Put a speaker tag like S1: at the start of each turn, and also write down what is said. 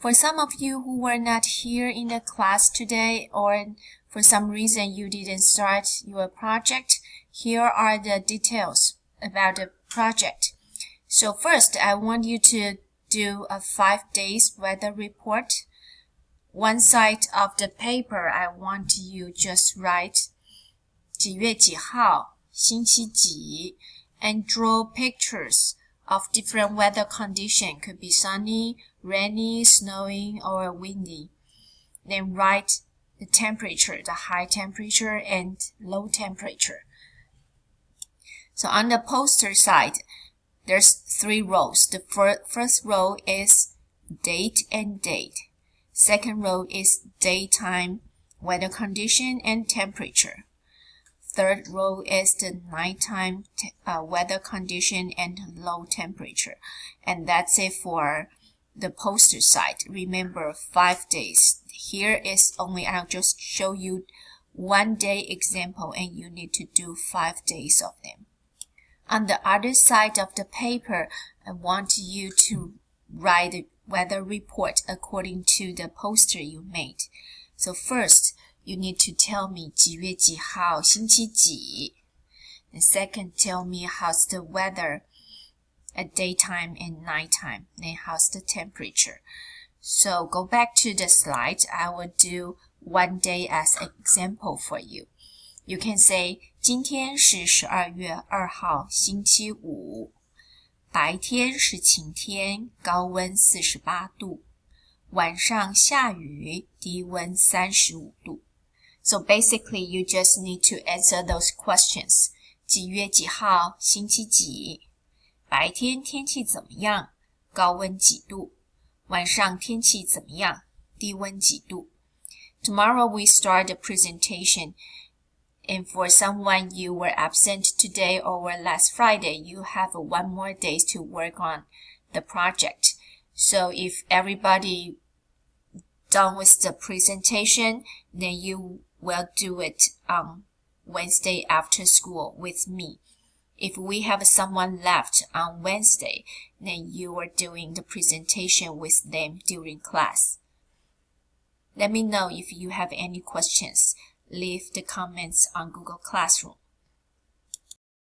S1: For some of you who were not here in the class today, or for some reason you didn't start your project, here are the details about the project. So first, I want you to do a 5 days weather report. One side of the paper, I want you just write 几月几号, 星期几, and draw pictures of different weather condition. Could be sunny, rainy, snowing, or windy. Then write the temperature, the high temperature and low temperature. So on the poster side, there's 3 rows. The first row is date and date. Second row is daytime weather condition and temperature. Third row is the nighttime weather condition and low temperature. And that's it for the poster side. Remember, 5 days. Here is only, I'll just show you 1 day example, and you need to do 5 days of them. On the other side of the paper, I want you to write the weather report according to the poster you made. So first, you need to tell me 几月几号, 星期几. And second, tell me how's the weather at daytime and nighttime. Then how's the temperature. So go back to the slide. I will do 1 day as an example for you. You can say 今天是12月2号, 星期五. 白天是晴天, 高温48度. 晚上下雨, 低温35度. So basically, you just need to answer those questions. 几月几号, 星期几. 白天天气怎么样, 高温几度. 晚上天气怎么样, 低温几度. Tomorrow we start the presentation. And for someone you were absent today or last Friday, you have 1 more day to work on the project. So if everybody done with the presentation, then you will do it on Wednesday after school with me. If we have someone left on Wednesday, then you are doing the presentation with them during class. Let me know if you have any questions. Leave the comments on Google Classroom.